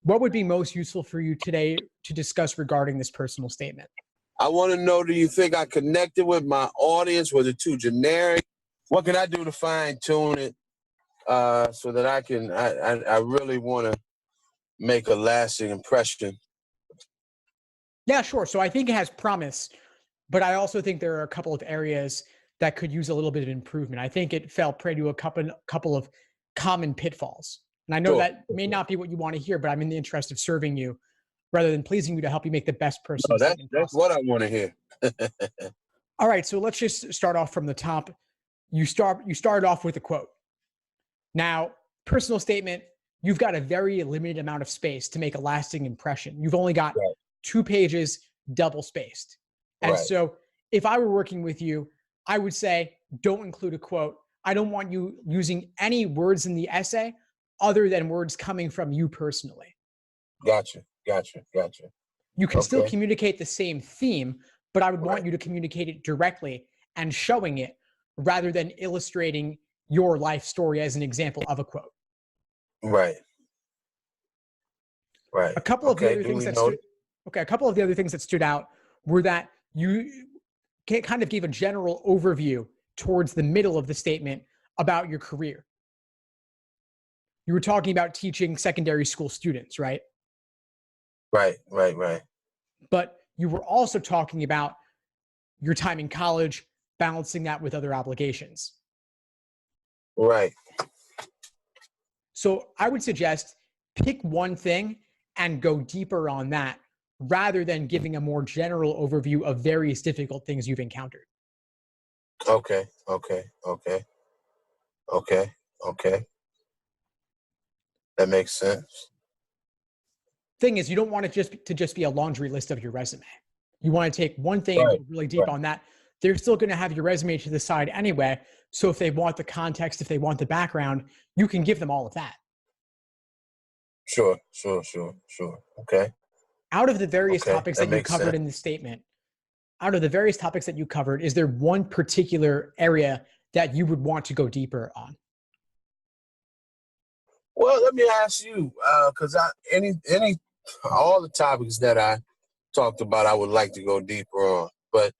What would be most useful for you today to discuss regarding this personal statement? I want to know, do you think I connected with my audience? Was it too generic? What can I do to fine tune it so that I really want to make a lasting impression? Yeah, sure. So I think it has promise, but I also think there are a couple of areas that could use a little bit of improvement. I think it fell prey to a couple of common pitfalls. And I know Sure. that may not be what you want to hear, but I'm in the interest of serving you rather than pleasing you to help you make the best No, personal that's statement that's possible. what I want to hear. All right, so let's just start off from the top. You started off with a quote. Now, personal statement, you've got a very limited amount of space to make a lasting impression. You've only got Right. 2 pages double spaced. And Right. so if I were working with you, I would say, don't include a quote. I don't want you using any words in the essay other than words coming from you personally. Gotcha. You can still Okay. communicate the same theme, but I would want Right. you to communicate it directly and showing it rather than illustrating your life story as an example of a quote. Right. Right. A couple of the Okay. other things Duly that stood noted. Okay, a couple of the other things that stood out were that you kind of gave a general overview towards the middle of the statement about your career. You were talking about teaching secondary school students, right? Right. But you were also talking about your time in college, balancing that with other obligations. Right. So I would suggest pick one thing and go deeper on that rather than giving a more general overview of various difficult things you've encountered. Okay. That makes sense. Thing is, you don't want it just be a laundry list of your resume. You want to take one thing and Right. go really deep Right. on that. They're still going to have your resume to the side anyway. So if they want the context, if they want the background, you can give them all of that. Sure. Okay. Out of the various Okay. topics That that you makes covered sense. in the statement, out of the various topics that you covered, is there one particular area that you would want to go deeper on? Well, let me ask you, because all the topics that I talked about, I would like to go deeper on. But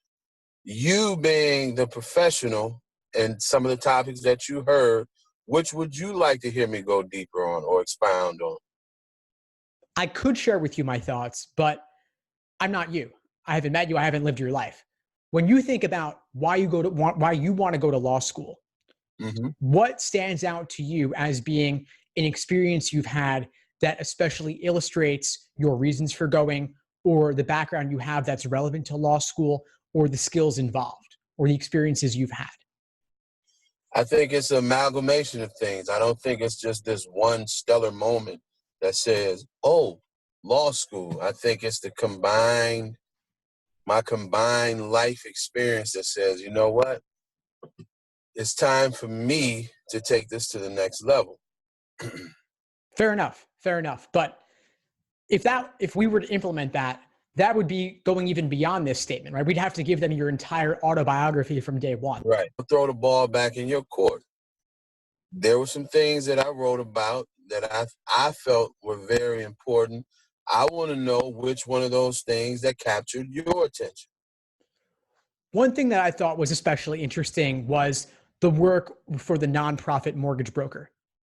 you being the professional and some of the topics that you heard, which would you like to hear me go deeper on or expound on? I could share with you my thoughts, but I'm not you. I haven't met you. I haven't lived your life. When you think about why you want to go to law school, Hmm. what stands out to you as being an experience you've had that especially illustrates your reasons for going or the background you have that's relevant to law school or the skills involved or the experiences you've had? I think it's an amalgamation of things. I don't think it's just this one stellar moment that says, oh, law school. I think it's my combined life experience that says, you know what? It's time for me to take this to the next level. Fair enough. Fair enough. But if we were to implement that, that would be going even beyond this statement, right? We'd have to give them your entire autobiography from day one. Right. Throw the ball back in your court. There were some things that I wrote about that I felt were very important. I want to know which one of those things that captured your attention. One thing that I thought was especially interesting was the work for the nonprofit mortgage broker.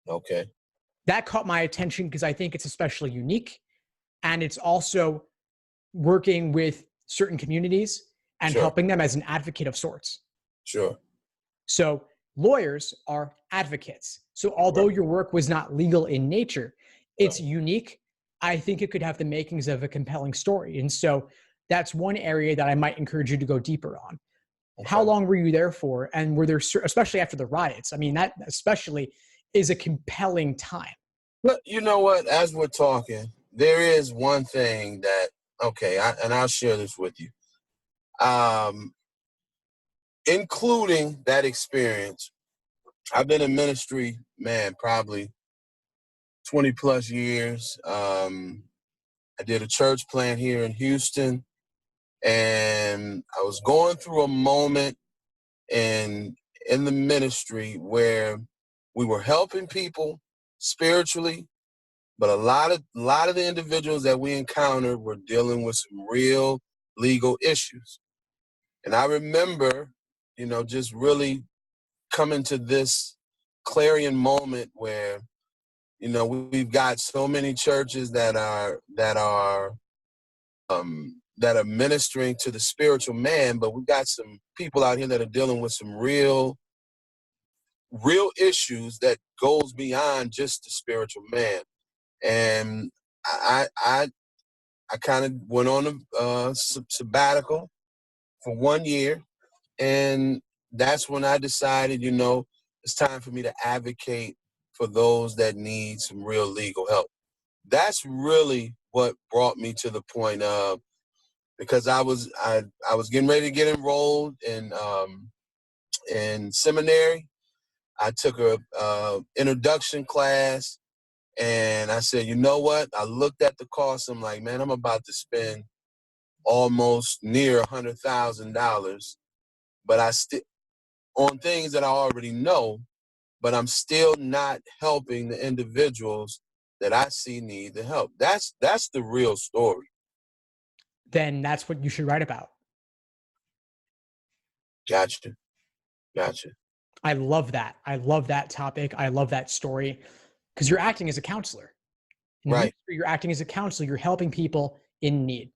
Okay. That caught my attention because I think it's especially unique. And it's also working with certain communities and Sure. helping them as an advocate of sorts. Sure. So lawyers are advocates. So although Right. your work was not legal in nature, it's Right. unique. I think it could have the makings of a compelling story. And so that's one area that I might encourage you to go deeper on. How Okay. long were you there for? And were there, especially after the riots? I mean, that especially is a compelling time. But you know what? As we're talking, there is one thing that, okay, and I'll share this with you. Um, Including that experience, I've been in ministry, man, probably 20 plus years. I did a church plant here in Houston, and I was going through a moment in the ministry where we were helping people spiritually, But a lot of the individuals that we encountered were dealing with some real legal issues. And I remember, just really coming to this clarion moment where, we've got so many churches that are ministering to the spiritual man, but we've got some people out here that are dealing with some real issues that goes beyond just the spiritual man. And I kind of went on a sabbatical for 1 year, and that's when I decided, it's time for me to advocate for those that need some real legal help. That's really what brought me to the point of, because I was getting ready to get enrolled in seminary. I took a introduction class, and I said, you know what? I looked at the cost. I'm like, man, I'm about to spend almost near $100,000, but on things that I already know, but I'm still not helping the individuals that I see need the help. That's the real story. Then that's what you should write about. Gotcha. I love that. I love that topic. I love that story, because you're acting as a counselor. Right. You're acting as a counselor. You're helping people in need.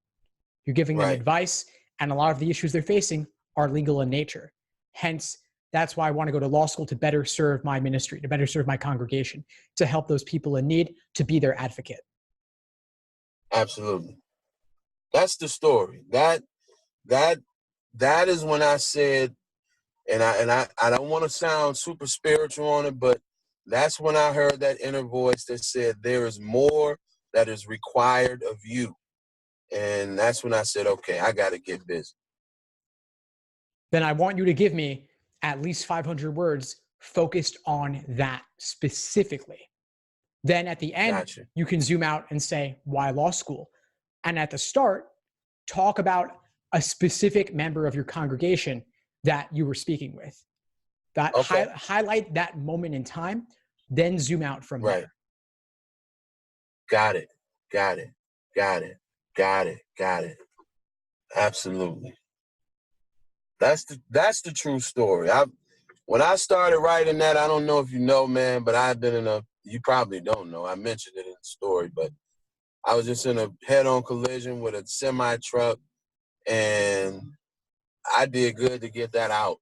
You're giving them Right. advice, and a lot of the issues they're facing are legal in nature. Hence, that's why I want to go to law school, to better serve my ministry, to better serve my congregation, to help those people in need, to be their advocate. Absolutely. That's the story. That is when I said, and I don't want to sound super spiritual on it, but that's when I heard that inner voice that said, there is more that is required of you. And that's when I said, okay, I got to get busy. Then I want you to give me at least 500 words focused on that specifically. Then at the end, Gotcha. You can zoom out and say, why law school? And at the start, talk about a specific member of your congregation that you were speaking with. That Okay. highlight that moment in time, then zoom out from Right. there. Got it. Absolutely. That's the true story. When I started writing that, I don't know if you know, man, but I've been you probably don't know, I mentioned it in the story, but I was just in a head-on collision with a semi-truck, and I did good to get that out.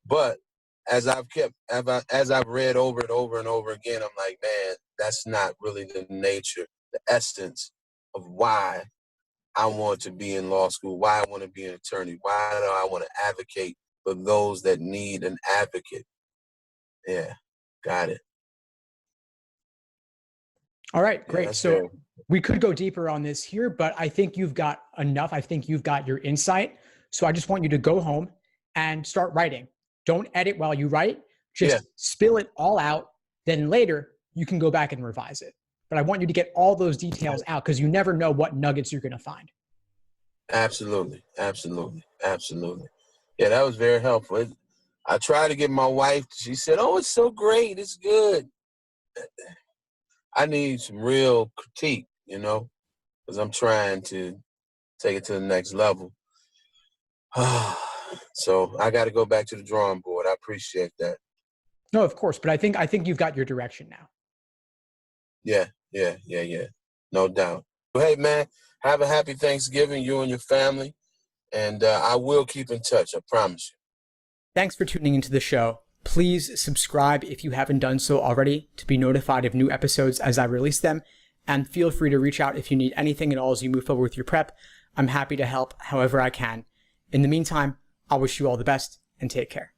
But as I've read over it over and over again, I'm like, man, that's not really the nature, the essence of why I want to be in law school, why I want to be an attorney, why do I want to advocate for those that need an advocate. Yeah, got it. All right, great. Yeah, so we could go deeper on this here, but I think you've got enough. I think you've got your insight. So I just want you to go home and start writing. Don't edit while you write. Just spill it all out. Then later you can go back and revise it. But I want you to get all those details out, because you never know what nuggets you're going to find. Absolutely. Yeah, that was very helpful. I tried to get my wife. She said, oh, it's so great. It's good. I need some real critique, because I'm trying to take it to the next level. So I got to go back to the drawing board. I appreciate that. No, of course. But I think you've got your direction now. Yeah. No doubt. Well, hey, man, have a happy Thanksgiving, you and your family. And I will keep in touch. I promise you. Thanks for tuning into the show. Please subscribe if you haven't done so already to be notified of new episodes as I release them. And feel free to reach out if you need anything at all as you move forward with your prep. I'm happy to help however I can. In the meantime, I wish you all the best and take care.